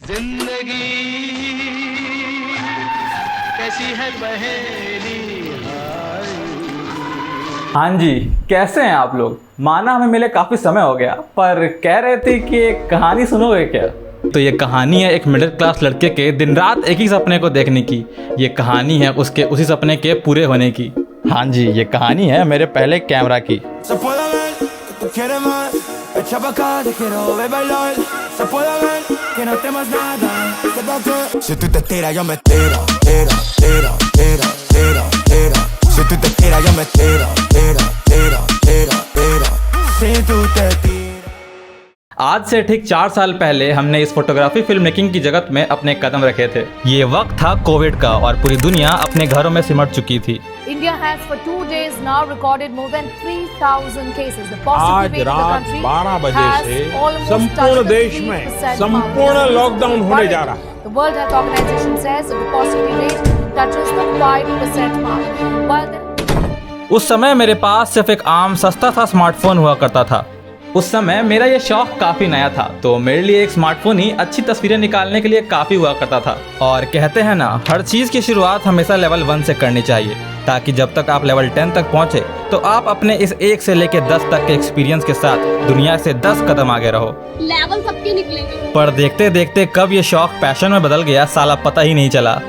जिंदगी कैसी है पहेली हाय। हाँ जी, कैसे हैं आप लोग। माना हमें मिले काफ़ी समय हो गया, पर कह रहे थे कि एक कहानी सुनोगे क्या। तो ये कहानी है एक मिडिल क्लास लड़के के दिन रात एक ही सपने को देखने की। ये कहानी है उसके उसी सपने के पूरे होने की। हाँ जी, ये कहानी है मेरे पहले कैमरा की। आज से ठीक 4 साल पहले हमने इस फोटोग्राफी फिल्म मेकिंग की जगत में अपने कदम रखे थे। ये वक्त था कोविड का और पूरी दुनिया अपने घरों में सिमट चुकी थी। India has for 2 days now recorded more than 3,000 cases. The आज positivity rate in the रात country 12 बजे has से almost संपूर्ण touched the देश में 3% संपूर्ण mark. लॉकडाउन होने जा रहा है। The World Health Organization says that the positivity rate touches the 5% mark. While the उस समय मेरे पास सिर्फ एक आम सस्ता सा स्मार्टफोन हुआ करता था। उस समय मेरा ये शौक काफ़ी नया था, तो मेरे लिए एक स्मार्टफोन ही अच्छी तस्वीरें निकालने के लिए काफ़ी हुआ करता था। और कहते हैं ना, हर चीज़ की शुरुआत हमेशा लेवल 1 से करनी चाहिए, ताकि जब तक आप लेवल 10 तक पहुँचे तो आप अपने इस 1 से लेकर 10 तक के एक्सपीरियंस के साथ दुनिया से 10 कदम आगे रहो। लेवल सबके निकलेंगे। पर देखते देखते कब ये शौक पैशन में बदल गया, साला पता ही नहीं चला।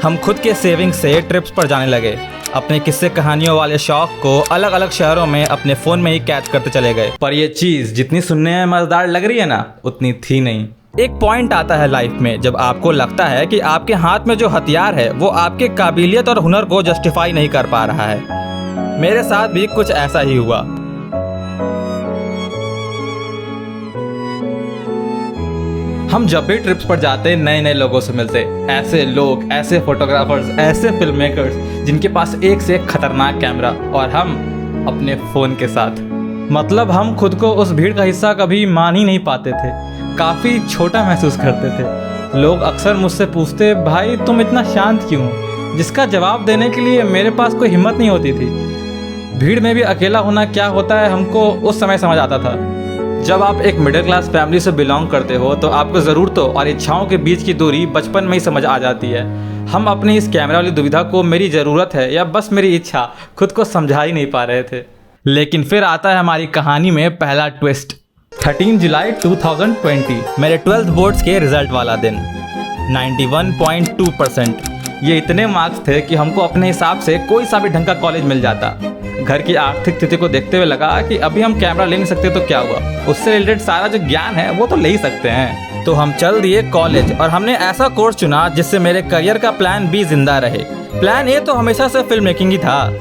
हम खुद के सेविंग से ट्रिप्स पर जाने लगे। अपने किस्से कहानियों वाले शौक को अलग अलग शहरों में अपने फ़ोन में ही कैद करते चले गए। पर ये चीज़ जितनी सुनने में मज़ेदार लग रही है ना, उतनी थी नहीं। एक पॉइंट आता है लाइफ में जब आपको लगता है कि आपके हाथ में जो हथियार है वो आपके काबिलियत और हुनर को जस्टिफाई नहीं कर पा रहा है। मेरे साथ भी कुछ ऐसा ही हुआ। हम जब भी ट्रिप्स पर जाते नए नए लोगों से मिलते, ऐसे लोग, ऐसे फोटोग्राफर्स, ऐसे फिल्म मेकर्स जिनके पास एक से एक खतरनाक कैमरा, और हम अपने फ़ोन के साथ। मतलब हम खुद को उस भीड़ का हिस्सा कभी मान ही नहीं पाते थे, काफ़ी छोटा महसूस करते थे। लोग अक्सर मुझसे पूछते, भाई तुम इतना शांत क्यों, जिसका जवाब देने के लिए मेरे पास कोई हिम्मत नहीं होती थी। भीड़ में भी अकेला होना क्या होता है हमको उस समय समझ आता था। जब आप एक मिडिल क्लास फैमिली से बिलोंग करते हो तो आपको ज़रूरतों और इच्छाओं के बीच की दूरी बचपन में ही समझ आ जाती है। हम अपनी इस कैमरा वाली दुविधा को मेरी ज़रूरत है या बस मेरी इच्छा खुद को समझा ही नहीं पा रहे थे। लेकिन फिर आता है हमारी कहानी में पहला ट्विस्ट। 13 जुलाई 2020 मेरे 12th बोर्ड्स के रिजल्ट वाला दिन। 91.2%। ये इतने मार्क्स थे कि हमको अपने हिसाब से कोई सा भी ढंग का कॉलेज मिल जाता। घर की आर्थिक स्थिति को देखते हुए लगा कि अभी हम कैमरा ले नहीं सकते तो क्या हुआ, उससे रिलेटेड सारा जो ज्ञान है वो तो ले ही सकते हैं। तो हम चल दिए कॉलेज और हमने ऐसा कोर्स चुना जिससे मेरे करियर का प्लान बी जिंदा रहे। प्लान ए तो हमेशा से फिल्म मेकिंग ही था,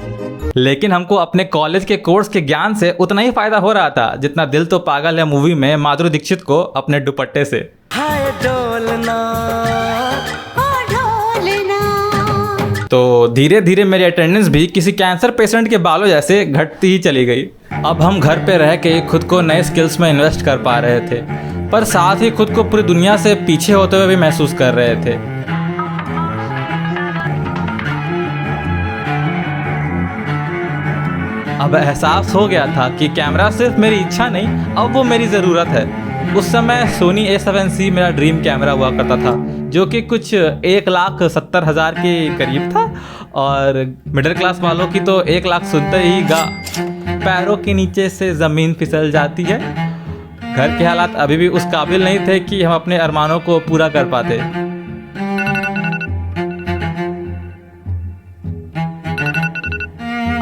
लेकिन हमको अपने कॉलेज के कोर्स के ज्ञान से उतना ही फायदा हो रहा था जितना दिल तो पागल है मूवी में माधुरी दीक्षित को अपने दुपट्टे से। तो धीरे धीरे मेरी अटेंडेंस भी किसी कैंसर पेशेंट के बालों जैसे घटती ही चली गई। अब हम घर पे रह के खुद को नए स्किल्स में इन्वेस्ट कर पा रहे थे, पर साथ ही खुद को पूरी दुनिया से पीछे होते हुए भी महसूस कर रहे थे। अब एहसास हो गया था कि कैमरा सिर्फ मेरी इच्छा नहीं, अब वो मेरी ज़रूरत है। उस समय सोनी A7C मेरा ड्रीम कैमरा हुआ करता था, जो कि कुछ 1,70,000 के करीब था, और मिडिल क्लास वालों की तो 1 लाख सुनते ही पैरों के नीचे से ज़मीन फिसल जाती है। घर के हालात अभी भी उस काबिल नहीं थे कि हम अपने अरमानों को पूरा कर पाते।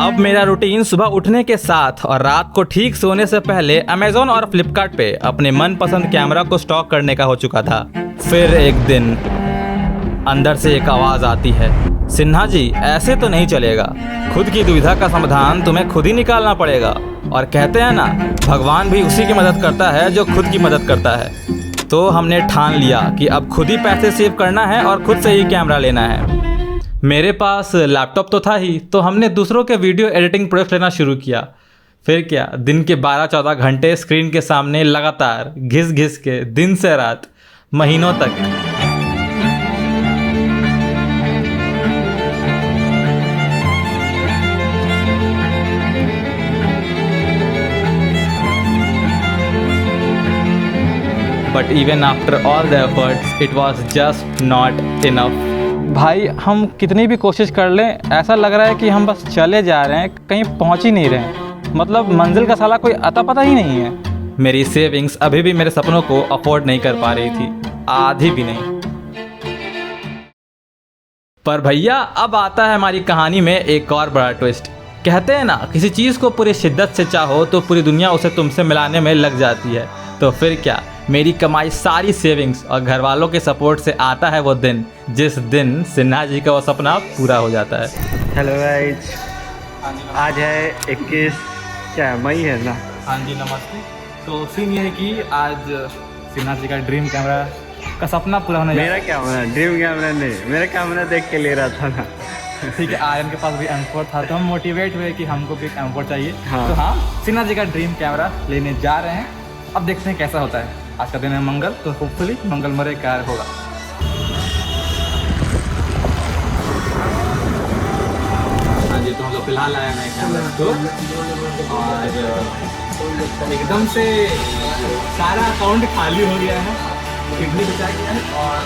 अब मेरा रूटीन सुबह उठने के साथ और रात को ठीक सोने से पहले अमेज़न और फ्लिपकार्ट पे अपने मनपसंद कैमरा को स्टॉक करने का हो चुका था। फिर एक दिन अंदर से एक आवाज़ आती है, सिन्हा जी ऐसे तो नहीं चलेगा, खुद की दुविधा का समाधान तुम्हें खुद ही निकालना पड़ेगा। और कहते हैं ना, भगवान भी उसी की मदद करता है जो खुद की मदद करता है। तो हमने ठान लिया कि अब खुद ही पैसे सेव करना है और खुद से ही कैमरा लेना है। मेरे पास लैपटॉप तो था ही, तो हमने दूसरों के वीडियो एडिटिंग प्रोजेक्ट लेना शुरू किया। फिर क्या, दिन के 12-14 घंटे स्क्रीन के सामने लगातार घिस घिस के दिन से रात, महीनों तक। But even after all the efforts it was just not enough. भाई हम कितनी भी कोशिश कर लें, ऐसा लग रहा है कि हम बस चले जा रहे हैं, कहीं पहुंच ही नहीं रहे हैं। मतलब मंजिल का साला कोई अता पता ही नहीं है। मेरी सेविंग्स अभी भी मेरे सपनों को अफोर्ड नहीं कर पा रही थी, आधी भी नहीं। पर भैया अब आता है हमारी कहानी में एक और बड़ा ट्विस्ट। कहते हैं ना, किसी चीज़ को पूरी शिद्दत से चाहो तो पूरी दुनिया उसे तुमसे मिलाने में लग जाती है। तो फिर क्या, मेरी कमाई सारी सेविंग्स और घर वालों के सपोर्ट से आता है वो दिन जिस दिन सिन्हा जी का वो सपना पूरा हो जाता है। हेलो गाइस, आज है 21 क्या मई है ना। हाँ जी नमस्ते। तो सीन ये है कि आज सिन्हा जी का ड्रीम कैमरा का सपना पूरा होने मेरा कैमरा ड्रीम कैमरा नहीं, मेरा कैमरा देख के ले रहा था ना। ठीक है, आर्यन के पास भी M4 था तो हम मोटिवेट हुए कि हमको भी M4 चाहिए। हाँ। तो हाँ, सिन्हा जी का ड्रीम कैमरा लेने जा रहे हैं। अब देखते हैं कैसा होता है। आज का दिन है मंगल, तो होपफुली मंगलमय कार्य होगा। हाँ जी, तो हम लोग फिलहाल आए हैं कैमरा को और एकदम से सारा अकाउंट खाली हो गया है, किडनी बचा गया है। और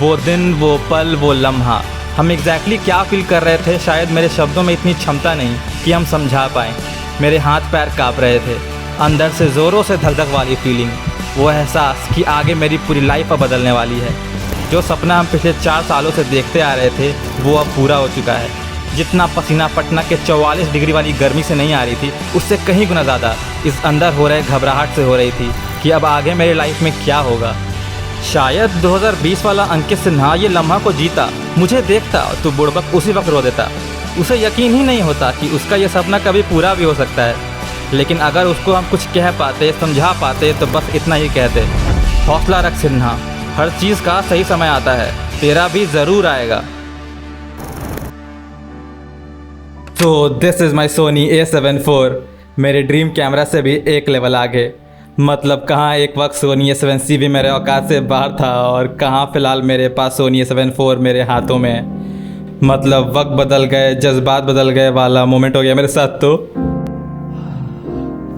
वो दिन, वो पल, वो लम्हा, हम एग्जैक्टली क्या फील कर रहे थे, शायद मेरे शब्दों में इतनी क्षमता नहीं कि हम समझा पाएँ। मेरे हाथ पैर काँप रहे थे, अंदर से ज़ोरों से धक धक वाली फीलिंग, वो एहसास कि आगे मेरी पूरी लाइफ अब बदलने वाली है। जो सपना हम पिछले 4 सालों से देखते आ रहे थे वो अब पूरा हो चुका है। जितना पसीना पटना के 44 डिग्री वाली गर्मी से नहीं आ रही थी, उससे कहीं गुना ज़्यादा इस अंदर हो रहे घबराहट से हो रही थी कि अब आगे मेरी लाइफ में क्या होगा। शायद 2020 वाला अंकित सिन्हा ये लम्हा को जीता, मुझे देखता तो बुड़बक उसी वक्त रो देता। उसे यकीन ही नहीं होता कि उसका ये सपना कभी पूरा भी हो सकता है। लेकिन अगर उसको हम कुछ कह पाते, समझा पाते तो बस इतना ही कहते, हौसला रख सिन्हा, हर चीज़ का सही समय आता है, तेरा भी ज़रूर आएगा। तो this is my Sony A7 IV, मेरे ड्रीम कैमरा से भी एक लेवल आगे। मतलब कहाँ एक वक्त सोनी A7C भी मेरे औकात से बाहर था और कहाँ फ़िलहाल मेरे पास सोनी A7 IV मेरे हाथों में है। मतलब वक्त बदल गए, जज्बात बदल गए वाला मोमेंट हो गया मेरे साथ। तो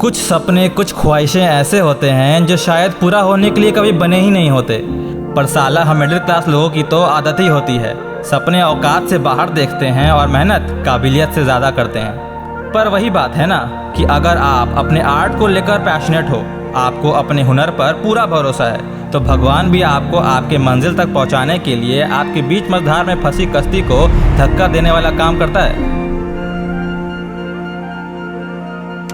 कुछ सपने, कुछ ख्वाहिशें ऐसे होते हैं जो शायद पूरा होने के लिए कभी बने ही नहीं होते, पर साला हम मिडिल क्लास लोगों की तो आदत ही होती है, सपने औकात से बाहर देखते हैं और मेहनत काबिलियत से ज़्यादा करते हैं। पर वही बात है ना कि अगर आप अपने आर्ट को लेकर पैशनेट हो, आपको अपने हुनर पर पूरा भरोसा है, तो भगवान भी आपको आपके मंजिल तक पहुंचाने के लिए आपके बीच मझधार में फंसी कश्ती को धक्का देने वाला काम करता है।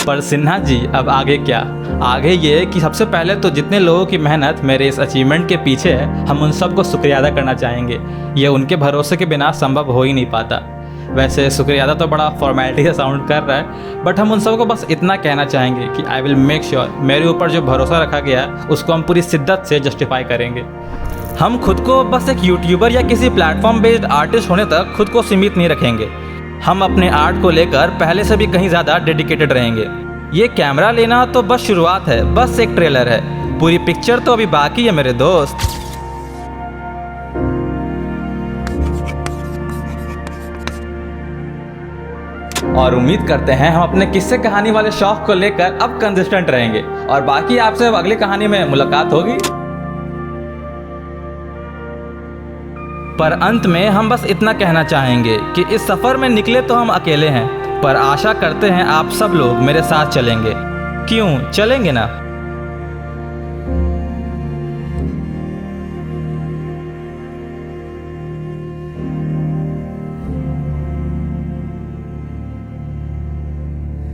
पर सिन्हा जी अब आगे क्या? आगे ये कि सबसे पहले तो जितने लोगों की मेहनत मेरे इस अचीवमेंट के पीछे है, हम उन सबको शुक्रिया अदा करना चाहेंगे। ये उनके भरोसे के बिना संभव हो ही नहीं पाता। वैसे शुक्रिया अदा तो बड़ा फॉर्मेलिटी से साउंड कर रहा है, बट हम उन सबको बस इतना कहना चाहेंगे कि आई विल मेक श्योर मेरे ऊपर जो भरोसा रखा गया उसको हम पूरी शिद्दत से जस्टिफाई करेंगे। हम खुद को बस एक यूट्यूबर या किसी प्लेटफॉर्म बेस्ड आर्टिस्ट होने तक खुद को सीमित नहीं रखेंगे। हम अपने आर्ट को लेकर पहले से भी कहीं ज़्यादा डेडिकेटेड रहेंगे। ये कैमरा लेना तो बस शुरुआत है, बस एक ट्रेलर है, पूरी पिक्चर तो अभी बाकी है मेरे दोस्त। और उम्मीद करते हैं हम अपने किस्से कहानी वाले शौक को लेकर अब कंसिस्टेंट रहेंगे और बाकी आपसे अब अगली कहानी में मुलाकात होगी। पर अंत में हम बस इतना कहना चाहेंगे कि इस सफ़र में निकले तो हम अकेले हैं, पर आशा करते हैं आप सब लोग मेरे साथ चलेंगे। क्यों चलेंगे ना?